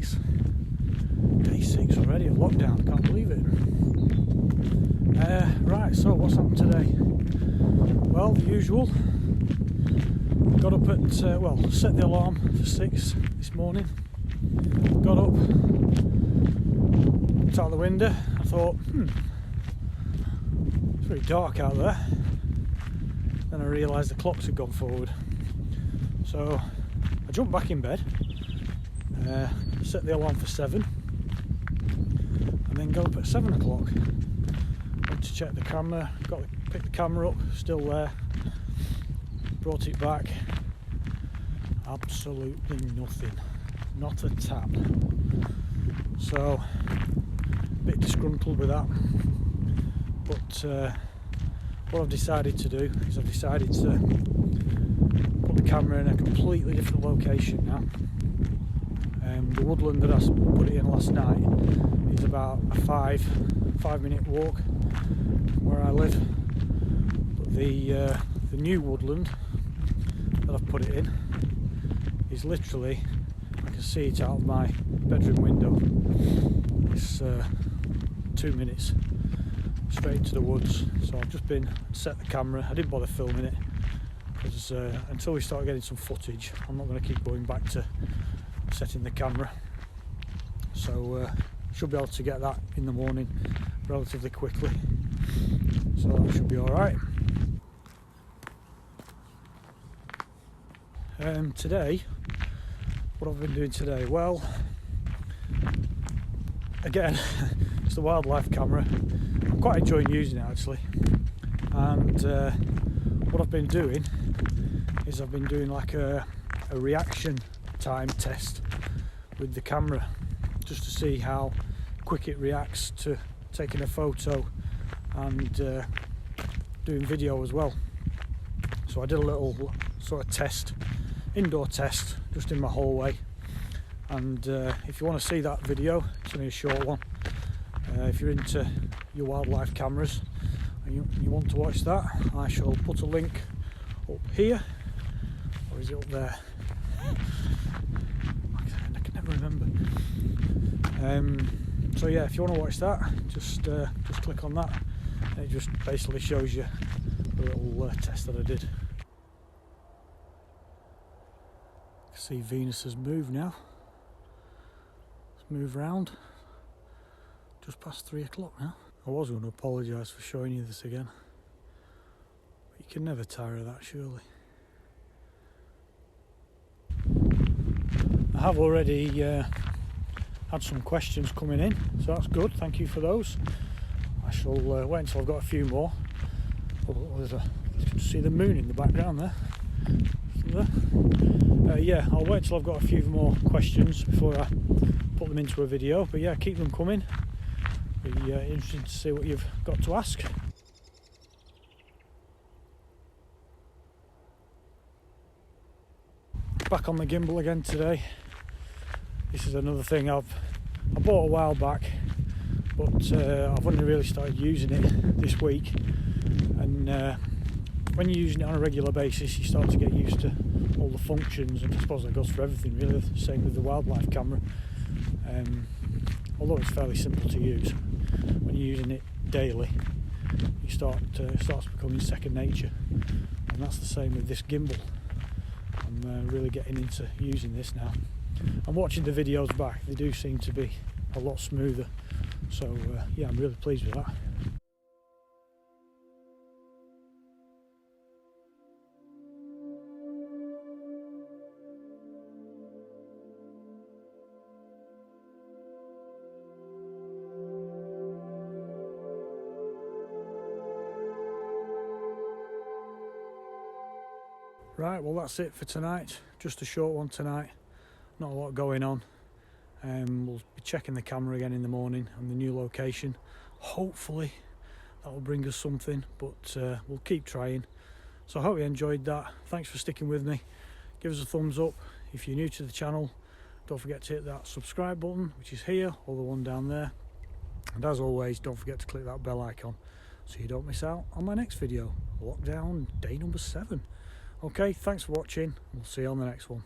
6. Day 6 already of lockdown, can't believe it. Right, so what's happened today? Well, the usual. Got up at, set the alarm for 6 this morning. Got up, looked out the window, I thought, it's very dark out there. Then I realised the clocks had gone forward. So I jumped back in bed, set the alarm for 7, and then got up at 7 o'clock. Went to check the camera, picked the camera up, still there, brought it back, absolutely nothing, not a tap. So a bit disgruntled with that, but what I've decided to do is I've decided to put the camera in a completely different location now. The woodland that I put it in last night is about a 5-minute walk from where I live, but the new woodland that I've put it in is literally, I can see it out of my bedroom window. It's 2 minutes straight to the woods. So I've just been set the camera. I didn't bother filming it because until we start getting some footage, I'm not going to keep going back to setting the camera. So should be able to get that in the morning relatively quickly, so that should be all right. Today, what I've been doing today, well, again, it's the wildlife camera. I'm quite enjoying using it actually, and what I've been doing is I've been doing like a reaction time test with the camera, just to see how quick it reacts to taking a photo and doing video as well. So I did a little sort of test, indoor test, just in my hallway, and if you want to see that video, it's only a short one. If you're into your wildlife cameras and you want to watch that, I shall put a link up here, or is it up there? I can never remember. So yeah, if you want to watch that, just click on that, and it just basically shows you the little test that I did. See, Venus has moved now. Let's move round. Just past 3 o'clock now. I was going to apologise for showing you this again, but you can never tire of that, surely. I have already had some questions coming in, so that's good. Thank you for those. I shall wait until I've got a few more. You can see the moon in the background there. Yeah, I'll wait till I've got a few more questions before I put them into a video, but yeah, keep them coming. Be interested to see what you've got to ask. Back on the gimbal again today. This is another thing I bought a while back, but I've only really started using it this week, and when you're using it on a regular basis, you start to get used to all the functions, and I suppose that goes for everything really. The same with the wildlife camera. Although it's fairly simple to use, when you're using it daily, you starts becoming second nature, and that's the same with this gimbal. I'm really getting into using this now. I'm watching the videos back; they do seem to be a lot smoother. So yeah, I'm really pleased with that. Right, well that's it for tonight. Just a short one tonight. Not a lot going on. We'll be checking the camera again in the morning on the new location. Hopefully that will bring us something, but we'll keep trying. So I hope you enjoyed that. Thanks for sticking with me. Give us a thumbs up. If you're new to the channel, don't forget to hit that subscribe button, which is here, or the one down there. And as always, don't forget to click that bell icon so you don't miss out on my next video. Lockdown day number 7. Okay, thanks for watching. We'll see you on the next one.